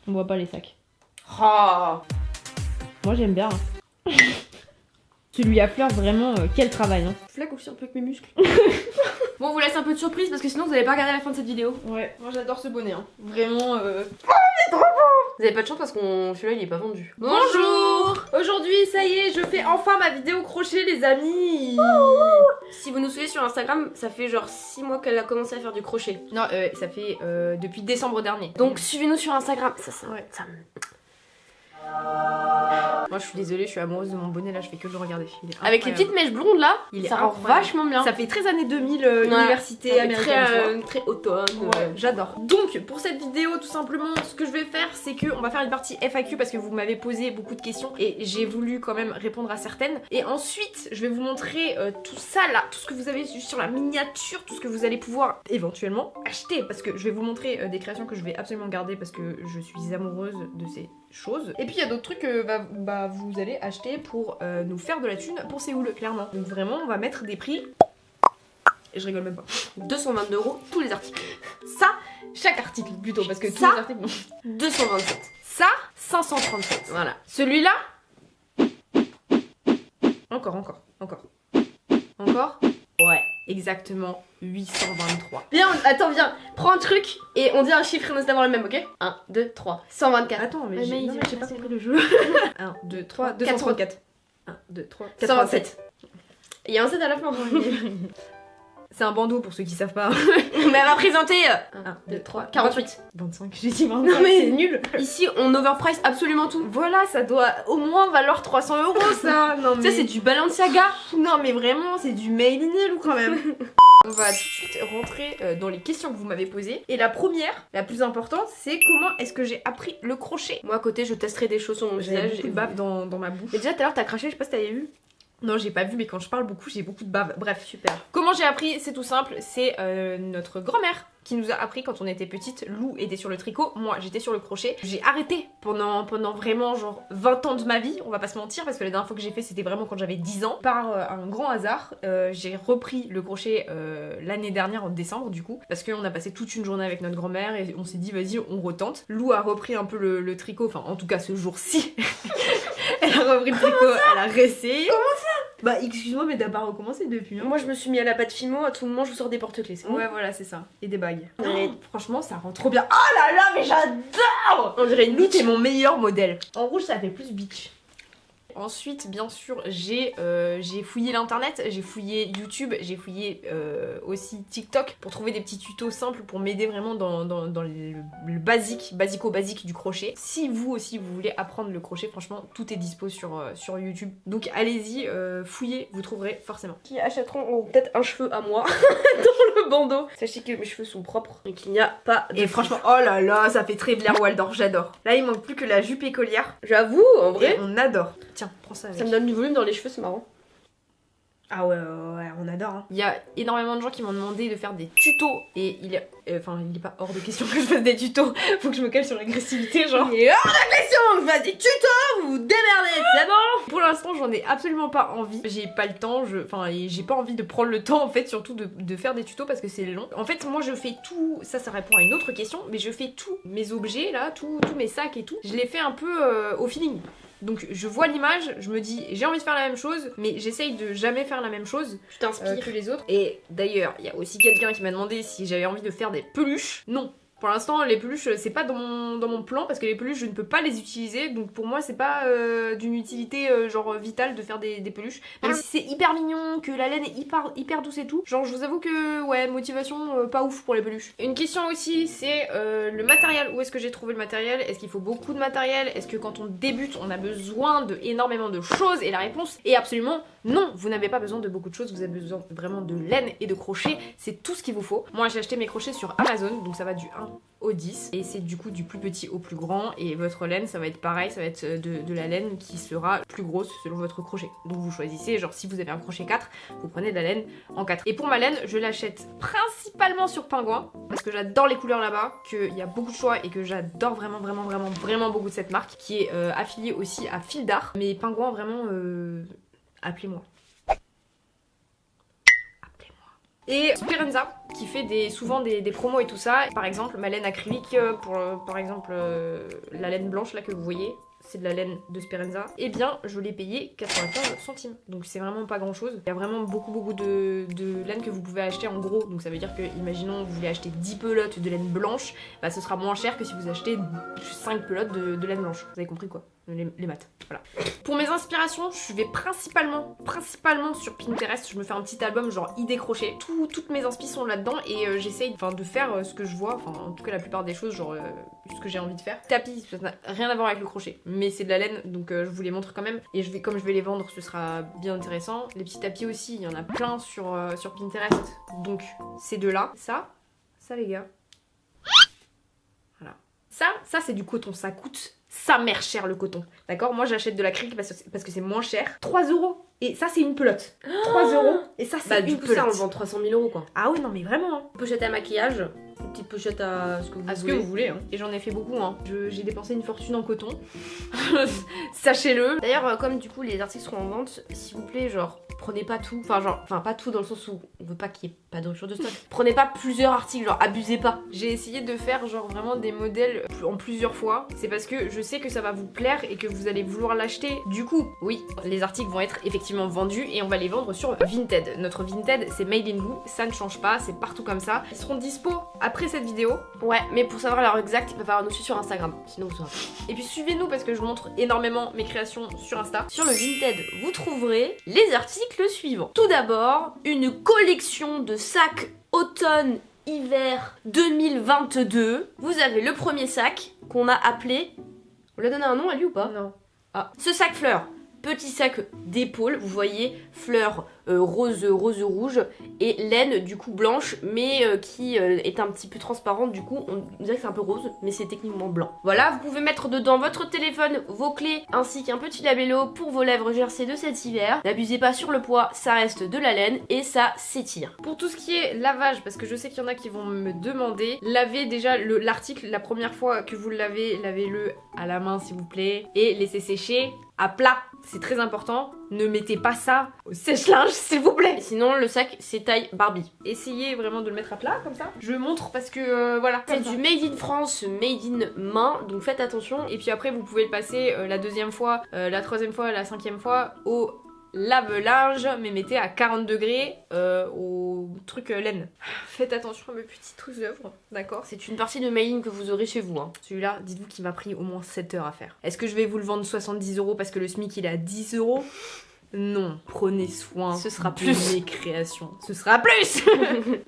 On voit pas les sacs. Oh. Moi j'aime bien. Hein. Celui à fleurs, vraiment, quel travail. Hein. Flaque aussi un peu avec mes muscles. Bon, on vous laisse un peu de surprise parce que sinon vous allez pas regarder la fin de cette vidéo. Ouais, moi j'adore ce bonnet. Hein. Vraiment. Oh, il est trop beau. Vous avez pas de chance parce que celui-là il est pas vendu. Bonjour. Aujourd'hui, ça y est, je fais enfin ma vidéo crochet, les amis. Si vous nous suivez sur Instagram, ça fait genre 6 mois qu'elle a commencé à faire du crochet. Non, ça fait depuis décembre dernier. Donc suivez-nous sur Instagram. Ça me... Moi je suis désolée, je suis amoureuse de mon bonnet là, je fais que le regarder. Avec les petites mèches blondes là, ça rend vachement bien. Ça fait très années 2000 université américaine. Très automne. Ouais, j'adore. Donc pour cette vidéo, tout simplement, ce que je vais faire, c'est qu'on va faire une partie FAQ parce que vous m'avez posé beaucoup de questions et j'ai voulu quand même répondre à certaines. Et ensuite, je vais vous montrer tout ça là, tout ce que vous avez vu sur la miniature, tout ce que vous allez pouvoir éventuellement acheter parce que je vais vous montrer des créations que je vais absolument garder parce que je suis amoureuse de ces choses. Et puis il y a d'autres trucs que vous allez acheter pour nous faire de la thune pour Séoul, clairement. Donc vraiment, on va mettre des prix. Et je rigole même pas. 222 € tous les articles. Ça, chaque article plutôt, parce que tous les articles non. 227. Ça, 537. Voilà. Celui-là. Encore. Ouais, exactement 823. Viens, attends, viens, prends un truc et on dit un chiffre et on essaie d'avoir le même, ok? 1, 2, 3, 124. Attends, mais j'ai pas compris le jeu. 1, 2, 3, 234. 1, 2, 3, 127. Il y a un 7 à la fin. C'est un bandeau pour ceux qui savent pas. Mais elle va présenter 1, 2, 3, 48. 25, j'ai dit 25, non mais c'est nul. Ici, on overprice absolument tout. Voilà, ça doit au moins valoir 300 € ça. Non, mais... Ça, c'est du Balenciaga. Non, mais vraiment, c'est du Made in Italy quand même. On va tout de suite rentrer dans les questions que vous m'avez posées. Et la première, la plus importante, c'est comment est-ce que j'ai appris le crochet. Moi, à côté, je testerai des choses sur mon visage. J'ai bave dans ma bouche. Et déjà, tout à l'heure, t'as craché, je sais pas si t'avais vu. Non, j'ai pas vu, mais quand je parle beaucoup, j'ai beaucoup de bave. Bref, super. Comment j'ai appris? C'est tout simple, c'est notre grand-mère qui nous a appris quand on était petite. Lou était sur le tricot, moi j'étais sur le crochet. J'ai arrêté pendant vraiment genre 20 ans de ma vie, on va pas se mentir, parce que la dernière fois que j'ai fait c'était vraiment quand j'avais 10 ans. Par un grand hasard, j'ai repris le crochet l'année dernière en décembre du coup, parce qu'on a passé toute une journée avec notre grand-mère et on s'est dit vas-y on retente. Lou a repris un peu le tricot, enfin en tout cas ce jour-ci. Elle a repris le tricot, elle a réessayé. Comment ça? Bah excuse-moi mais t'as pas recommencé depuis hein. Moi je me suis mis à la pâte Fimo, à tout moment je vous sors des porte-clés, c'est bon. Ouais voilà c'est ça, et des bagues. Oh, franchement ça rend trop bien. Oh là là mais j'adore. On dirait une Lou t'es mon meilleur modèle. En rouge ça fait plus bitch. Ensuite, bien sûr, j'ai fouillé l'internet, j'ai fouillé YouTube, j'ai fouillé aussi TikTok pour trouver des petits tutos simples pour m'aider vraiment dans le basique du crochet. Si vous aussi vous voulez apprendre le crochet, franchement, tout est dispo sur YouTube. Donc allez-y, fouillez, vous trouverez forcément. Qui achèteront auront peut-être un cheveu à moi dans le bandeau. Sachez que mes cheveux sont propres et qu'il n'y a pas de... Et franchement, oh là là, ça fait très Blair Waldorf, j'adore. Là, il manque plus que la jupe écolière. J'avoue, en vrai. Et on adore. Tiens, prends ça avec. Ça me donne du volume dans les cheveux, c'est marrant. Ah ouais, on adore. Hein. Il y a énormément de gens qui m'ont demandé de faire des tutos et il est pas hors de question que je fasse des tutos. Faut que je me cale sur l'agressivité, genre. Il est hors de question que je fasse des tutos, vous vous démerdez, c'est bon. Pour l'instant, j'en ai absolument pas envie. J'ai pas le temps, j'ai pas envie de prendre le temps en fait, surtout de faire des tutos parce que c'est long. En fait, moi je fais tout, ça répond à une autre question, mais je fais tous mes objets là, tous mes sacs et tout. Je les fais un peu au feeling. Donc je vois l'image, je me dis j'ai envie de faire la même chose, mais j'essaye de jamais faire la même chose que les autres. Et d'ailleurs, il y a aussi quelqu'un qui m'a demandé si j'avais envie de faire des peluches. Non. Pour l'instant, les peluches, c'est pas dans mon plan parce que les peluches, je ne peux pas les utiliser. Donc pour moi, c'est pas d'une utilité genre vitale de faire des peluches. Même si c'est hyper mignon, que la laine est hyper douce et tout. Genre, je vous avoue que, ouais, motivation pas ouf pour les peluches. Une question aussi, c'est le matériel. Où est-ce que j'ai trouvé le matériel? Est-ce qu'il faut beaucoup de matériel? Est-ce que quand on débute, on a besoin de énormément de choses? Et la réponse est absolument non. Vous n'avez pas besoin de beaucoup de choses. Vous avez besoin vraiment de laine et de crochet. C'est tout ce qu'il vous faut. Moi, j'ai acheté mes crochets sur Amazon. Donc ça va du 1 au 10 et c'est du coup du plus petit au plus grand et votre laine ça va être pareil, ça va être de la laine qui sera plus grosse selon votre crochet. Donc vous choisissez, genre si vous avez un crochet 4, vous prenez de la laine en 4. Et pour ma laine, je l'achète principalement sur Penguin parce que j'adore les couleurs là-bas, qu'il y a beaucoup de choix et que j'adore vraiment beaucoup de cette marque qui est affiliée aussi à Fil d'Art. Mais Penguin vraiment, appelez-moi. Et Speranza qui fait souvent des promos et tout ça. Par exemple, ma laine acrylique pour par exemple la laine blanche là que vous voyez. C'est de la laine de Speranza, et bien je l'ai payé 95 centimes. Donc c'est vraiment pas grand chose. Il y a vraiment beaucoup de laine que vous pouvez acheter en gros. Donc ça veut dire que, imaginons, vous voulez acheter 10 pelotes de laine blanche, bah ce sera moins cher que si vous achetez 5 pelotes de laine blanche. Vous avez compris quoi? Les maths, voilà. Pour mes inspirations, je vais principalement sur Pinterest. Je me fais un petit album genre idées crochet. Toutes mes inspi sont là-dedans et j'essaye de faire ce que je vois, enfin en tout cas la plupart des choses, genre ce que j'ai envie de faire. Tapis, ça n'a rien à voir avec le crochet, mais c'est de la laine, donc je vous les montre quand même. Et comme je vais les vendre, ce sera bien intéressant. Les petits tapis aussi, il y en a plein sur Pinterest, donc ces deux-là. Ça les gars. Voilà. Ça c'est du coton, ça coûte sa mère cher le coton. D'accord? Moi j'achète de l'acrylique parce que c'est moins cher. 3 €. Et ça c'est une pelote. 3 €. Et ça c'est une pelote. Ça on le vend 300 000 € quoi. Ah oui non mais vraiment. Hein. Pochette à maquillage, une petite pochette à ce que vous voulez. Hein. Et j'en ai fait beaucoup. Hein. J'ai dépensé une fortune en coton. Sachez-le. D'ailleurs comme du coup les articles seront en vente, s'il vous plaît genre prenez pas tout. Enfin pas tout dans le sens où on veut pas qu'il y ait pas de rupture de stock. Prenez pas plusieurs articles, genre abusez pas. J'ai essayé de faire genre vraiment des modèles en plusieurs fois. C'est parce que je sais que ça va vous plaire et que vous allez vouloir l'acheter. Du coup, oui, les articles vont être effectivement vendus et on va les vendre sur Vinted. Notre Vinted, c'est Made in Vous, ça ne change pas, c'est partout comme ça. Ils seront dispo après cette vidéo. Ouais, mais pour savoir l'heure exacte, il va falloir nous suivre sur Instagram, sinon vous saurez. Et puis suivez-nous parce que je montre énormément mes créations sur Insta. Sur le Vinted, vous trouverez les articles suivants. Tout d'abord, une collection de sacs automne-hiver 2022. Vous avez le premier sac qu'on a appelé... On lui a donné un nom à lui ou pas? Non. Ah, ce sac fleur. Petit sac d'épaule, vous voyez, fleurs rose rouge et laine du coup blanche mais qui est un petit peu transparente, du coup on dirait que c'est un peu rose mais c'est techniquement blanc. Voilà, vous pouvez mettre dedans votre téléphone, vos clés ainsi qu'un petit labello pour vos lèvres gercées de cet hiver. N'abusez pas sur le poids, ça reste de la laine et ça s'étire. Pour tout ce qui est lavage, parce que je sais qu'il y en a qui vont me demander, lavez déjà l'article la première fois que vous le lavez, lavez-le à la main s'il vous plaît et laissez sécher à plat, c'est très important. Ne mettez pas ça au sèche-linge s'il vous plaît. Et sinon le sac c'est taille Barbie. Essayez vraiment de le mettre à plat comme ça. Je montre parce que voilà. C'est du made in France, made in main, donc faites attention. Et puis après vous pouvez le passer la deuxième fois, la troisième fois, la cinquième fois au lave-linge, mais mettez à 40 degrés au truc laine. Faites attention à mes petites œuvres, d'accord? C'est une partie de mailing que vous aurez chez vous. Hein. Celui-là, dites-vous qu'il m'a pris au moins 7 heures à faire. Est-ce que je vais vous le vendre 70 € parce que le SMIC il est à 10 €? Non, prenez soin. Ce sera de plus. mes créations. Ce sera plus.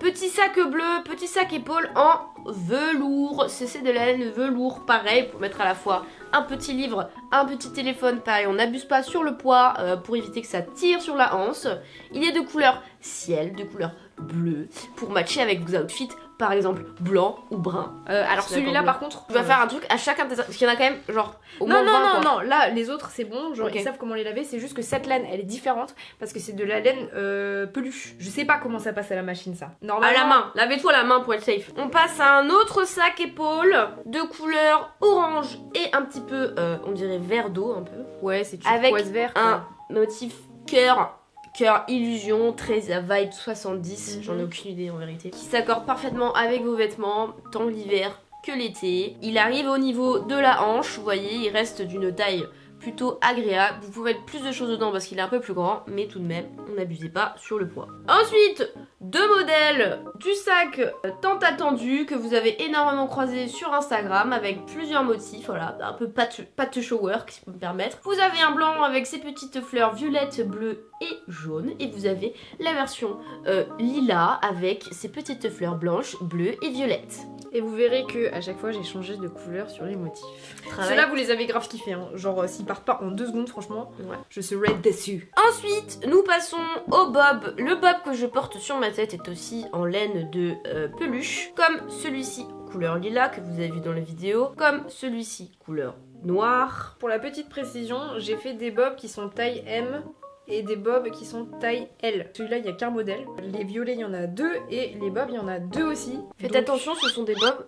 Petit sac bleu, petit sac épaule en velours. C'est de la laine velours, pareil, pour mettre à la fois un petit livre, un petit téléphone, pareil, on n'abuse pas sur le poids pour éviter que ça tire sur la hanse. Il est de couleur ciel, de couleur bleue, pour matcher avec vos outfits, par exemple blanc ou brun. Alors celui-là par contre, je vais faire un truc à chacun des... Parce qu'il y en a quand même genre au moins non, 20, non, là les autres c'est bon, genre Okay. ils savent comment les laver, c'est juste que cette laine elle est différente parce que c'est de la laine peluche. Je sais pas comment ça passe à la machine ça. À la main, lavez-toi la main pour être safe. On passe à un autre sac épaule de couleur orange et un petit peu, on dirait vert d'eau un peu. Ouais, c'est avec turquoise vert. Un motif cœur illusion, très à vibe 70, j'en ai aucune idée en vérité. Qui s'accorde parfaitement avec vos vêtements, tant l'hiver que l'été. Il arrive au niveau de la hanche, vous voyez, il reste d'une taille plutôt agréable. Vous pouvez mettre plus de choses dedans parce qu'il est un peu plus grand, mais tout de même, on n'abusez pas sur le poids. Ensuite, deux modèles du sac tant attendu que vous avez énormément croisé sur Instagram avec plusieurs motifs, voilà, un peu pâte showwork si je peux me permettre. Vous avez un blanc avec ses petites fleurs violettes, bleues et jaunes, et vous avez la version lilas avec ses petites fleurs blanches, bleues et violettes. Et vous verrez que à chaque fois j'ai changé de couleur sur les motifs. Travail. Ceux-là vous les avez grave kiffés, hein. Genre s'ils partent pas en 2 secondes franchement, Ouais. je serais déçue. Ensuite, nous passons au bob. Le bob que je porte sur ma tête est aussi en laine de peluche, comme celui-ci couleur lilas que vous avez vu dans la vidéo, comme celui-ci couleur noire. Pour la petite précision, j'ai fait des bobs qui sont taille M et des bobs qui sont taille L. Celui-là, il y a qu'un modèle. Les violets, il y en a 2 et les bobs, il y en a 2 aussi. Faites Donc, attention, ce sont des bobs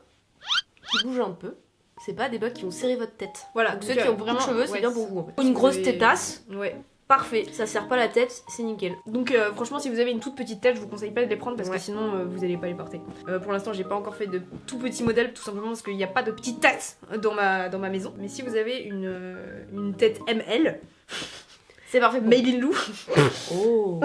qui bougent un peu. C'est pas des bobs qui vont serrer votre tête. Voilà, Donc ceux qui ont beaucoup de cheveux, c'est ouais, bien pour vous. En fait. si Une grosse avez- tétasse. Ouais. Parfait, ça sert pas la tête, c'est nickel. Donc franchement, si vous avez une toute petite tête, je vous conseille pas de les prendre parce Ouais. que sinon vous allez pas les porter. Pour l'instant, j'ai pas encore fait de tout petits modèles, tout simplement parce qu'il n'y a pas de petite tête dans ma maison. Mais si vous avez une tête ML, C'est parfait. made in Lou, Oh.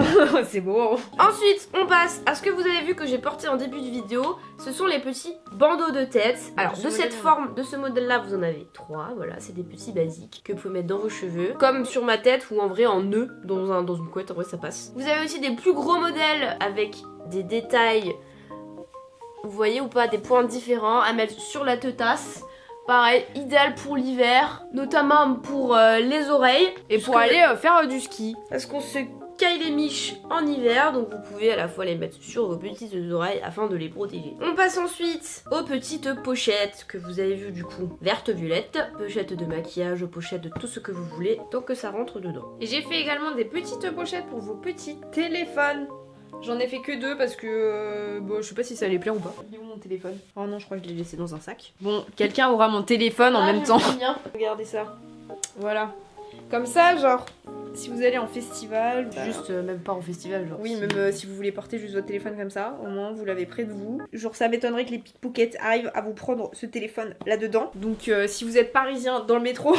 c'est beau. Ensuite, on passe à ce que vous avez vu que j'ai porté en début de vidéo. Ce sont les petits bandeaux de tête. Alors, ce de cette modèle, forme, de ce modèle-là, vous en avez 3. Voilà, c'est des petits basiques que vous pouvez mettre dans vos cheveux. Comme sur ma tête ou en vrai en nœud dans une couette. En vrai, ça passe. Vous avez aussi des plus gros modèles avec des détails. Vous voyez ou pas, des points différents à mettre sur la teutasse. Pareil, idéal pour l'hiver, notamment pour les oreilles. Et pour aller faire du ski. Parce qu'on se caille les miches en hiver, donc vous pouvez à la fois les mettre sur vos petites oreilles afin de les protéger. On passe ensuite aux petites pochettes que vous avez vues du coup, verte-violette, pochettes de maquillage, pochettes de tout ce que vous voulez, tant que ça rentre dedans. Et j'ai fait également des petites pochettes pour vos petits téléphones. J'en ai fait que 2 parce que bon, je sais pas si ça allait plaire ou pas. Il est où mon téléphone? Oh non, je crois que je l'ai laissé dans un sac. Bon, quelqu'un aura mon téléphone en même temps. Bien. Regardez ça. Voilà. Comme ça, genre, si vous allez en festival, Juste même pas en festival, genre. oui, si- même si vous voulez porter juste votre téléphone comme ça, au moins vous l'avez près de vous. Genre, ça m'étonnerait que les pickpockets arrivent à vous prendre ce téléphone là-dedans. Donc, si vous êtes parisien dans le métro,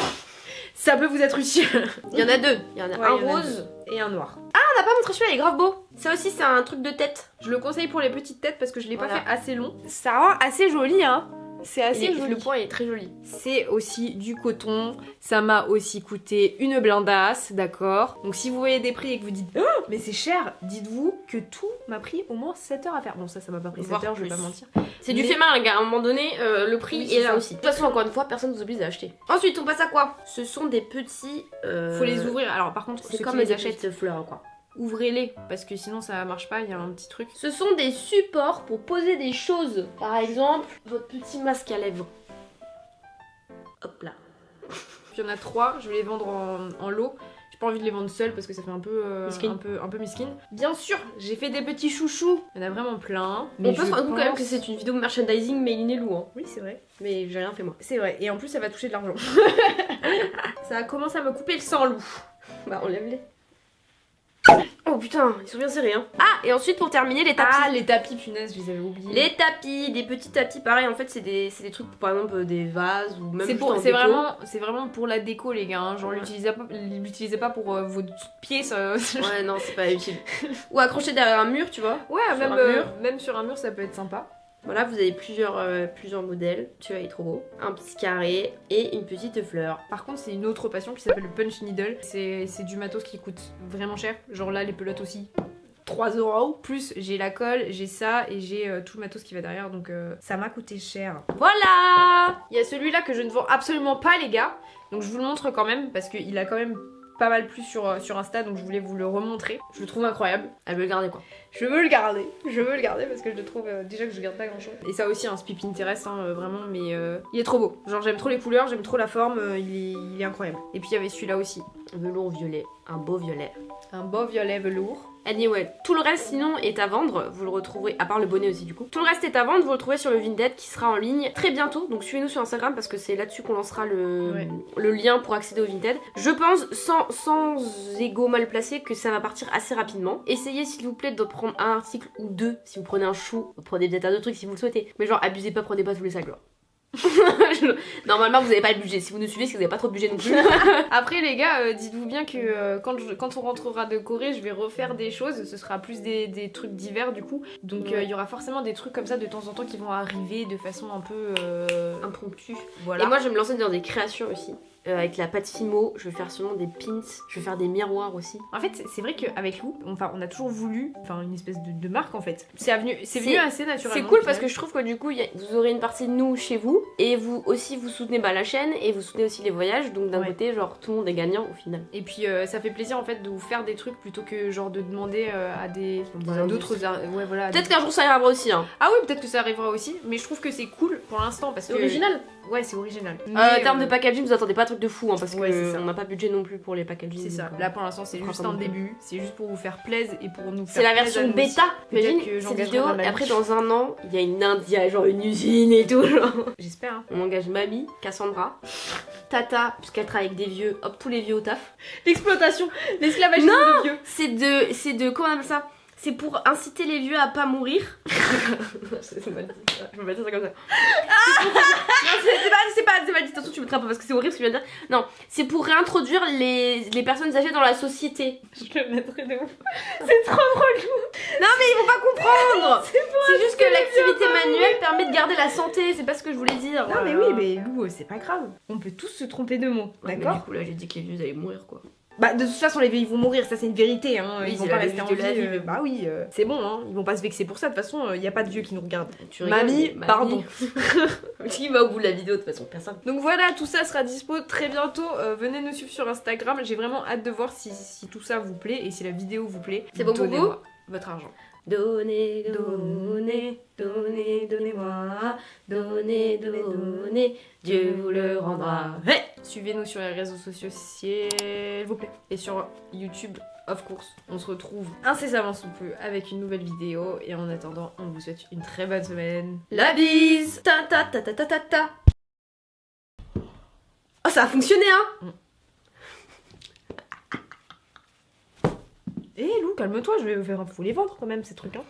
ça peut vous être utile. Il y en a 2. Il y en a Ouais, un il y en a rose. Et un noir. On n'a pas montré celui-là, il est grave beau. Ça aussi, c'est un truc de tête. Je le conseille pour les petites têtes parce que je l'ai pas Voilà. fait assez long. Ça rend assez joli, hein. C'est assez joli. Le point est très joli. C'est aussi du coton. Ça m'a aussi coûté une blindasse, d'accord. Donc si vous voyez des prix et que vous dites oh, mais c'est cher, dites-vous que tout m'a pris au moins 7 heures à faire. Bon, ça m'a pas pris 7 Voire heures, je vais plus. pas mentir. C'est du Mais- fait main, les gars. À un moment donné, le prix Oui, c'est est là ça. aussi. De toute façon, encore une fois, personne ne vous oblige à acheter. Ensuite, on passe à quoi? Ce sont des petits. Faut les ouvrir. Alors par contre, C'est ceux comme qui les des achètent, petites fleurs, quoi. ouvrez-les parce que sinon ça marche pas, il y a un petit truc. Ce sont des supports pour poser des choses. Par exemple, votre petit masque à lèvres. Hop là. Puis il y en a 3, je vais les vendre en lot. J'ai pas envie de les vendre seuls parce que ça fait un peu Miskin. un peu miskin. Bien sûr, j'ai fait des petits chouchous. Il y en a vraiment plein. On peut se je rendre compte quand même pense- que c'est une vidéo merchandising mais il est lourd. Hein. Oui, c'est vrai. Mais j'ai rien fait moi. C'est vrai. Et en plus, ça va toucher de l'argent. Ça commence à me couper le sang, loup. Bah enlève-les. Oh putain, ils sont bien serrés hein. Ah, et ensuite pour terminer les tapis. Ah, les tapis, punaise, je les avais oubliés. Les tapis, des petits tapis, pareil en fait c'est des trucs pour par exemple des vases ou même C'est juste pour, en c'est déco. vraiment pour la déco, les gars. hein. Genre, Ouais. l'utilisez pas pour vos pieds. Ça... Ouais non c'est pas utile. Ou accrocher derrière un mur tu vois. Ouais, Sur même, un mur. même sur un mur, ça peut être sympa. Voilà vous avez plusieurs modèles. Tu vois il est trop beau. Un petit carré et une petite fleur. Par contre, c'est une autre passion qui s'appelle le punch needle. C'est du matos qui coûte vraiment cher. Genre là, les pelotes aussi. 3 €. Plus j'ai la colle, j'ai ça et j'ai tout le matos qui va derrière. Donc ça m'a coûté cher. Voilà. Il y a celui-là que je ne vends absolument pas, les gars. Donc je vous le montre quand même parce qu'il a quand même pas mal plus sur Insta. Donc je voulais vous le remontrer. Je le trouve incroyable. Elle veut le garder quoi. Je veux le garder. Je veux le garder parce que je le trouve déjà que je garde pas grand chose. Et ça aussi, un speed Pinterest, hein, vraiment. Mais il est trop beau. Genre j'aime trop les couleurs, j'aime trop la forme. Il est incroyable. Et puis il y avait celui-là aussi. Velours violet, un beau violet. Un beau violet velours. Anyway, tout le reste sinon est à vendre, vous le retrouverez, à part le bonnet aussi du coup. Tout le reste est à vendre, vous le trouvez sur le Vinted qui sera en ligne très bientôt, donc suivez-nous sur Instagram parce que c'est là-dessus qu'on lancera le lien pour accéder au Vinted. Je pense, sans ego mal placé, que ça va partir assez rapidement. Essayez s'il vous plaît de prendre un article ou deux, si vous prenez un chou, prenez peut-être un autre truc si vous le souhaitez. Mais genre abusez pas, prenez pas tous les sacs genre. Normalement vous avez pas le budget, si vous nous suivez c'est que vous avez pas trop de budget non plus. Après les gars, dites-vous bien que quand on rentrera de Corée, je vais refaire des choses. Ce sera plus des trucs divers du coup. Donc il y aura forcément des trucs comme ça de temps en temps qui vont arriver de façon un peu Impromptu. voilà. Et moi je vais me lancer dans des créations aussi. Avec la pâte Fimo, je vais faire sûrement des pins, je vais faire des miroirs aussi. En fait, c'est vrai qu'avec Lou, on a toujours voulu une espèce de marque en fait. C'est venu assez naturellement. C'est cool au parce final. que je trouve que du coup vous aurez une partie de nous chez vous et vous aussi vous soutenez la chaîne et vous soutenez aussi les voyages donc d'un Ouais. côté genre tout le monde est gagnant au final. Et puis ça fait plaisir en fait de vous faire des trucs plutôt que genre de demander à d'autres ouais voilà. Peut-être qu'un jour ça arrivera aussi hein. Ah oui, peut-être que ça arrivera aussi, mais je trouve que c'est cool pour l'instant parce que. Original. Ouais, c'est original. En termes de packaging, vous attendez pas un truc de fou, hein, parce Ouais, c'est que ça. on n'a pas budget non plus pour les packaging. C'est ça. donc, Là pour l'instant, c'est fera juste comme un on peut. début. C'est juste pour vous faire plaisir et pour nous faire. C'est la plaisir à version nous bêta. aussi. Imagine Peut-être que cette j'engagerai vidéo, ma et mamie. après dans un an, il y a une India, genre une usine et tout. Genre. J'espère. Hein. On engage Mamie, Cassandra, Tata, puisqu'elle travaille avec des vieux, hop, tous les vieux au taf. L'exploitation, l'esclavagisme Non de vieux. C'est de, comment on appelle ça? C'est pour inciter les vieux à pas mourir. C'est mal dit ça. Je peux pas dire ça comme ça. Non, c'est pas mal dit. Attention, tu me trappes parce que c'est horrible ce que je viens de dire. Non, c'est pour réintroduire les personnes âgées dans la société. Je le mettrai de ouf. Non, mais ils vont pas comprendre. C'est juste que l'activité manuelle permet de garder la santé. C'est pas ce que je voulais dire. Non mais oui, mais Lou, c'est pas grave. On peut tous se tromper de mots, Ouais, mais d'accord? du coup, là, j'ai dit que les vieux allaient mourir, quoi. Bah de toute façon les vieux ils vont mourir, ça c'est une vérité hein. Oui, Ils vont c'est pas la rester en vérité de la vie. vie, mais Bah oui, c'est bon hein. Ils vont pas se vexer pour ça. De toute façon, il y a pas de vieux qui nous regardent. Tu rigoles, Mamie, mais pardon. Qui va au bout de la vidéo de toute façon? Personne. Donc voilà, tout ça sera dispo très bientôt. Venez nous suivre sur Instagram. J'ai vraiment hâte de voir si tout ça vous plaît et si la vidéo vous plaît. C'est bon pour vous? Donnez-moi votre argent. Donnez, donnez, donnez, donnez-moi, donnez, donnez, Dieu vous le rendra. Hey! Suivez-nous sur les réseaux sociaux s'il vous plaît. Et sur YouTube, of course. On se retrouve incessamment sous peu avec une nouvelle vidéo. Et en attendant, on vous souhaite une très bonne semaine. La bise! Ta ta ta ta ta ta ta. Oh, ça a fonctionné, hein! Eh Lou, calme-toi, je vais faire un faut les vendre quand même ces trucs hein.